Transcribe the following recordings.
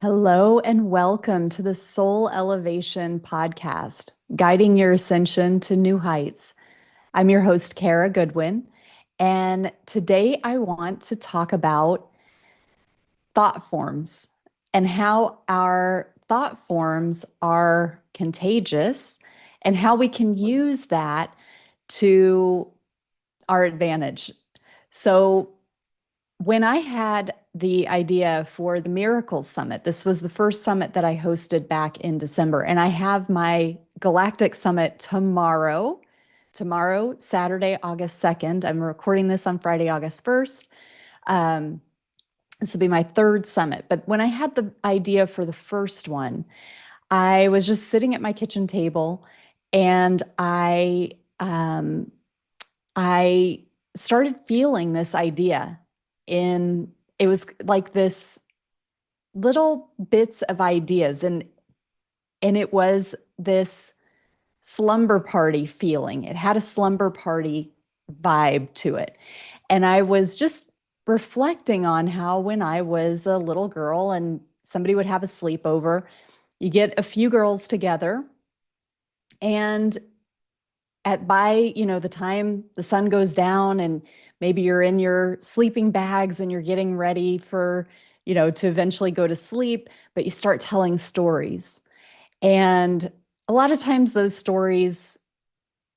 Hello and welcome to the Soul Elevation Podcast, guiding your ascension to new heights. I'm your host, Kara Goodwin, and today I want to talk about thought forms and how our thought forms are contagious and how we can use that to our advantage. So, when I had the idea for the Miracles Summit, this was the first summit that I hosted back in December, and I have my Galactic Summit tomorrow. Tomorrow, Saturday, August 2nd. I'm recording this on Friday, August 1st. This will be my third summit. But when I had the idea for the first one, I was just sitting at my kitchen table and I started feeling this idea in it was like this little bits of ideas and it was this slumber party feeling. It had a slumber party vibe to it. And I was just reflecting on how when I was a little girl and somebody would have a sleepover, you get a few girls together and the time the sun goes down and maybe you're in your sleeping bags and you're getting ready for, to eventually go to sleep, but you start telling stories. And a lot of times those stories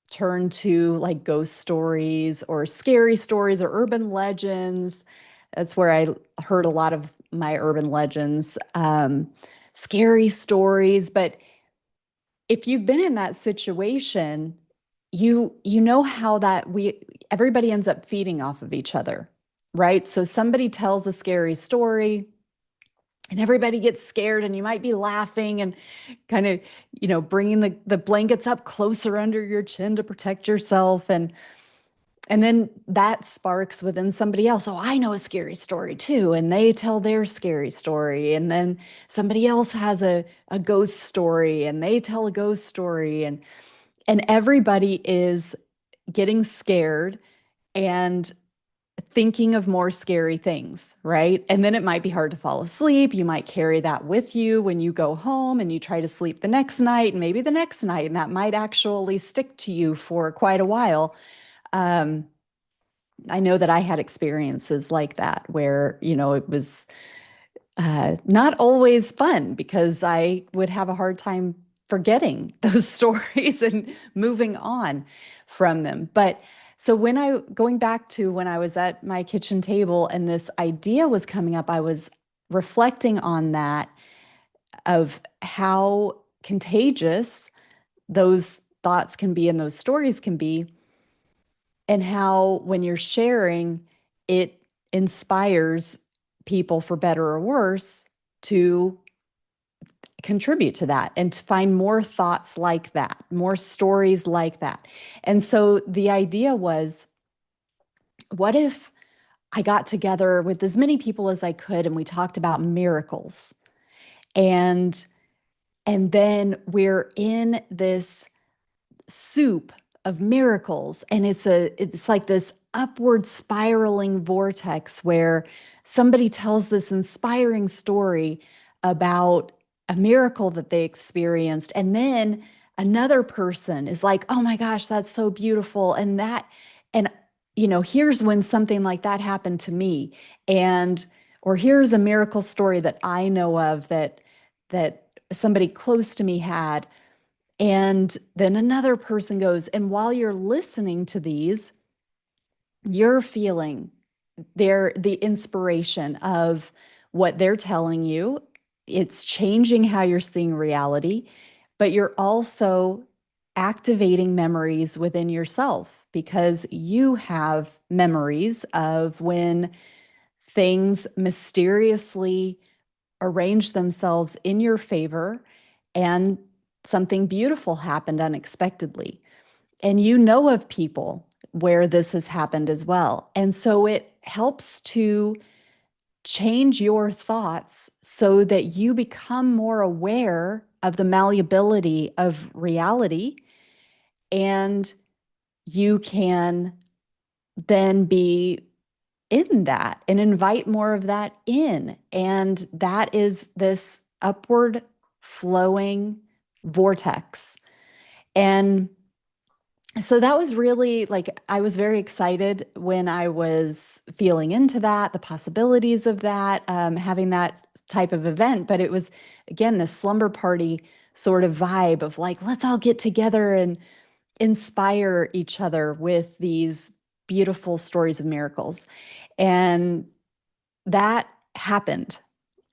turn to like ghost stories or scary stories or urban legends. That's where I heard a lot of my urban legends, scary stories. But if you've been in that situation, you know how that we everybody ends up feeding off of each other, right? So somebody tells a scary story and everybody gets scared and you might be laughing and kind of, bringing the blankets up closer under your chin to protect yourself and then that sparks within somebody else. Oh, I know a scary story too. And they tell their scary story. And then somebody else has a ghost story and they tell a ghost story. And everybody is getting scared and thinking of more scary things, right? And then it might be hard to fall asleep. You might carry that with you when you go home and you try to sleep the next night and maybe the next night, and that might actually stick to you for quite a while. Um, I know that I had experiences like that where, it was not always fun because I would have a hard time forgetting those stories and moving on from them. But so going back to when I was at my kitchen table and this idea was coming up, I was reflecting on that of how contagious those thoughts can be and those stories can be, and how when you're sharing, it inspires people for better or worse to contribute to that and to find more thoughts like that, more stories like that. And so the idea was, what if I got together with as many people as I could and we talked about miracles? And and then we're in this soup of miracles and it's like this upward spiraling vortex where somebody tells this inspiring story about a miracle that they experienced and then another person is like, oh my gosh, that's so beautiful, and here's when something like that happened to me, and or here's a miracle story that I know of that somebody close to me had. And then another person goes, and while you're listening to these, you're feeling the inspiration of what they're telling you. It's changing how you're seeing reality, but you're also activating memories within yourself because you have memories of when things mysteriously arrange themselves in your favor and something beautiful happened unexpectedly. And you know of people where this has happened as well. And so it helps to change your thoughts so that you become more aware of the malleability of reality, and you can then be in that and invite more of that in. And that is this upward flowing vortex. And so that was really like, I was very excited when I was feeling into that, the possibilities of that, having that type of event. But it was, again, this slumber party sort of vibe of like, let's all get together and inspire each other with these beautiful stories of miracles. And that happened.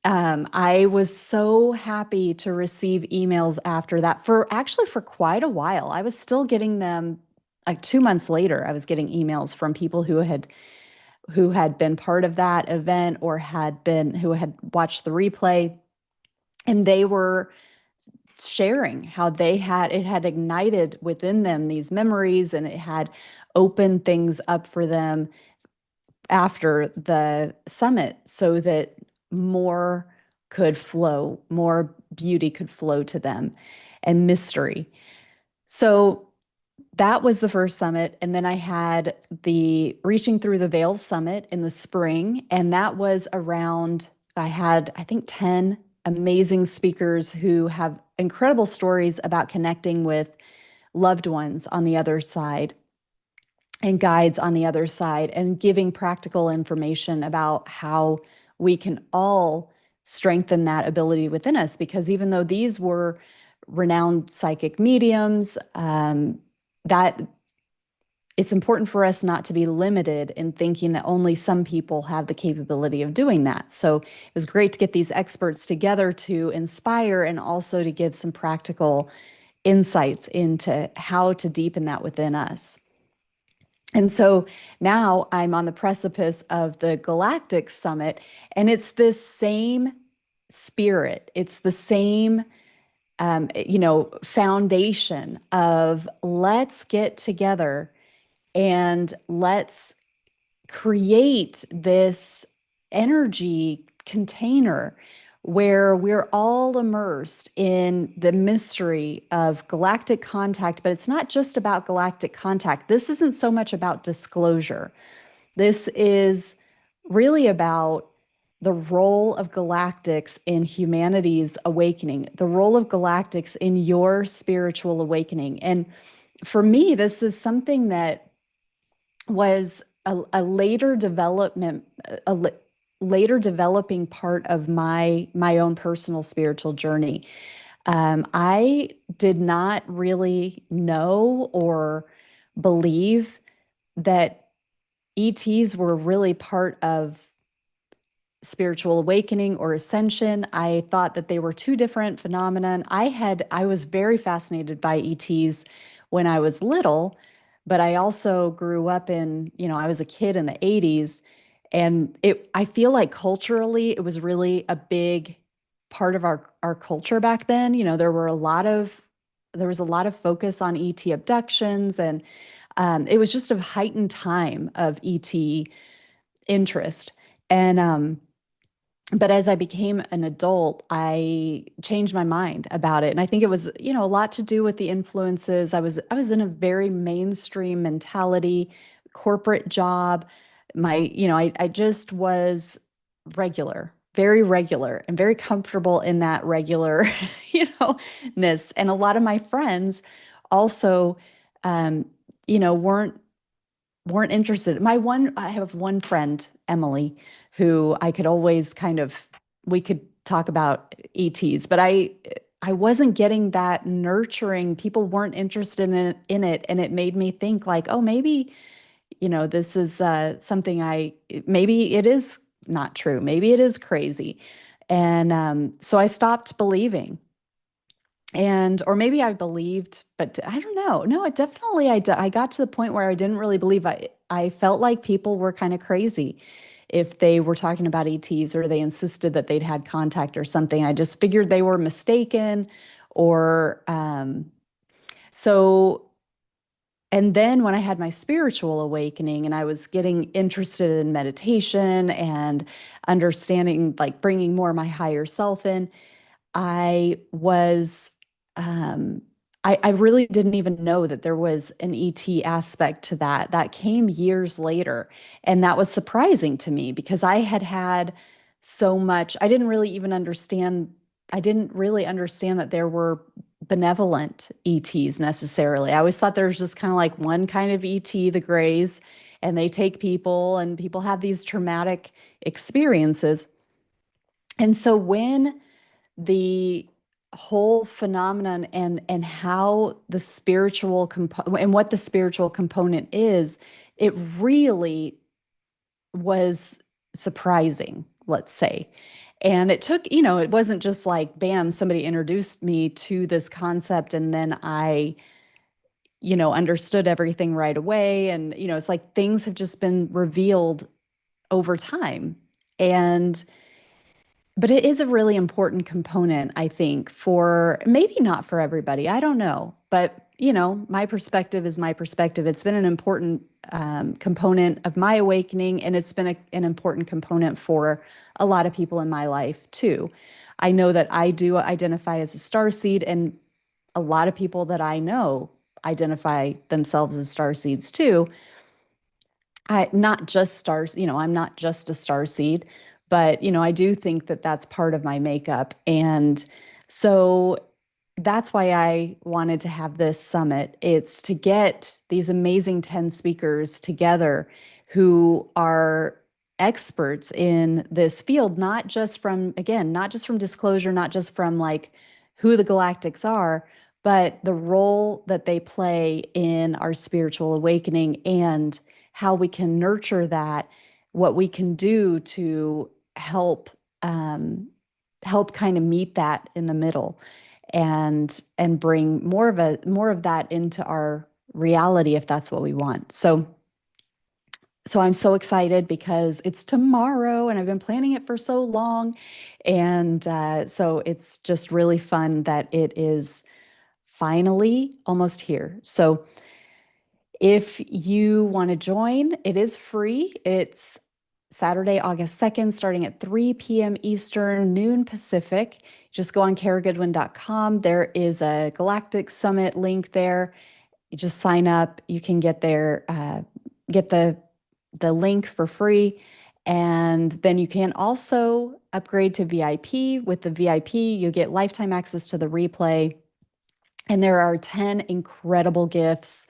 I was so happy to receive emails after that for actually for quite a while. I was still getting them like 2 months later. I was getting emails from people who had been part of that event or who had watched the replay, and they were sharing how it had ignited within them these memories, and it had opened things up for them after the summit so that more could flow, more beauty could flow to them, and mystery. So that was the first summit. And then I had the Reaching Through the Veil Summit in the spring. And that was around, I had, I think, 10 amazing speakers who have incredible stories about connecting with loved ones on the other side and guides on the other side, and giving practical information about how we can all strengthen that ability within us. Because even though these were renowned psychic mediums, that it's important for us not to be limited in thinking that only some people have the capability of doing that. So it was great to get these experts together to inspire and also to give some practical insights into how to deepen that within us. And so now I'm on the precipice of the Galactic Summit, and it's this same spirit. It's the same, foundation of let's get together and let's create this energy container where we're all immersed in the mystery of galactic contact. But it's not just about galactic contact. This isn't so much about disclosure. This is really about the role of galactics in humanity's awakening, the role of galactics in your spiritual awakening. And for me, this is something that was a later development, later developing part of my own personal spiritual journey. I did not really know or believe that ETs were really part of spiritual awakening or ascension. I thought that they were two different phenomenon. I was very fascinated by ETs when I was little, but I also grew up I was a kid in the 80s, and I feel like culturally it was really a big part of our culture back then. There was a lot of focus on ET abductions, and it was just a heightened time of ET interest. And but as I became an adult, I changed my mind about it. And I think it was, a lot to do with the influences. I was in a very mainstream mentality, corporate job. I just was regular, very regular, and very comfortable in that regular, ness. And a lot of my friends also, um, weren't interested. I have one friend, Emily, who I could always we could talk about ETs, but I wasn't getting that nurturing. People weren't interested in it. And it made me think like, oh, maybe, this is something maybe it is not true. Maybe it is crazy. And so I stopped believing. Or maybe I believed, but I don't know. No, it definitely, I got to the point where I didn't really believe. I felt like people were kind of crazy if they were talking about ETs or they insisted that they'd had contact or something. I just figured they were mistaken or, so, and then when I had my spiritual awakening and I was getting interested in meditation and understanding, like bringing more of my higher self in, I was, um, I really didn't even know that there was an ET aspect to that. That came years later. And that was surprising to me because I had had so much, I didn't really understand that there were benevolent ETs necessarily. I always thought there was just kind of like one kind of ET, the Greys, and they take people and people have these traumatic experiences. And so when the whole phenomenon and how the spiritual component and what the spiritual component is, it really was surprising, let's say. And it took, it wasn't just like, bam, somebody introduced me to this concept and then I, understood everything right away. And, it's like things have just been revealed over time. And but it is a really important component, I think, for maybe not for everybody. I don't know. But, my perspective is my perspective. It's been an important component of my awakening, and it's been an important component for a lot of people in my life, too. I know that I do identify as a star seed, and a lot of people that I know identify themselves as star seeds, too. Not just stars, I'm not just a star seed, but I do think that that's part of my makeup. And so that's why I wanted to have this summit. It's to get these amazing 10 speakers together who are experts in this field, not just from, again, not just from disclosure, not just from like who the galactics are, but the role that they play in our spiritual awakening and how we can nurture that, what we can do to help help kind of meet that in the middle and bring more of that into our reality if that's what we want. So I'm so excited because it's tomorrow and I've been planning it for so long. And so it's just really fun that it is finally almost here. So if you want to join, it is free. It's Saturday, August 2nd, starting at 3 p.m. Eastern, noon Pacific. Just go on karagoodwin.com. There is a Galactic Summit link there. You just sign up. You can get there, get the link for free. And then you can also upgrade to VIP. With the VIP, you get lifetime access to the replay. And there are 10 incredible gifts.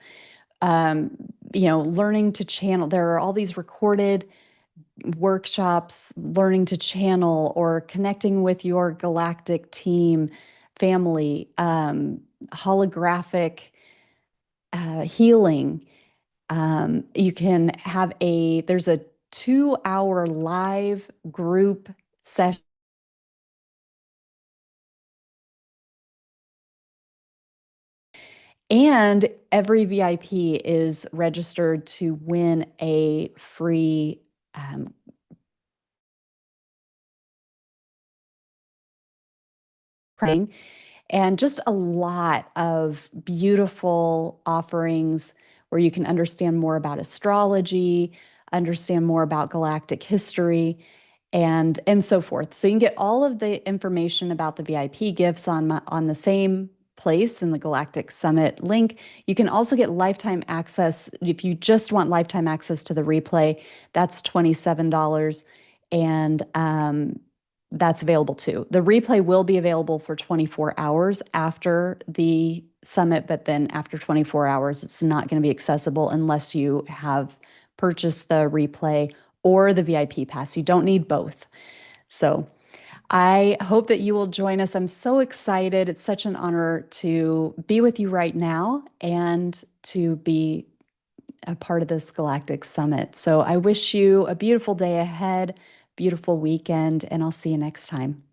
Um, learning to channel. There are all these recorded workshops, learning to channel or connecting with your galactic team, family, holographic healing. You can have there's a 2-hour live group session. And every VIP is registered to win a free praying and just a lot of beautiful offerings where you can understand more about astrology, understand more about galactic history, and so forth. So you can get all of the information about the VIP gifts on the same place in the Galactic Summit link. You can also get lifetime access if you just want lifetime access to the replay. That's $27, and that's available too. The replay will be available for 24 hours after the summit, but then after 24 hours, it's not going to be accessible unless you have purchased the replay or the VIP pass. You don't need both. So I hope that you will join us. I'm so excited. It's such an honor to be with you right now and to be a part of this Galactic Summit. So I wish you a beautiful day ahead, beautiful weekend, and I'll see you next time.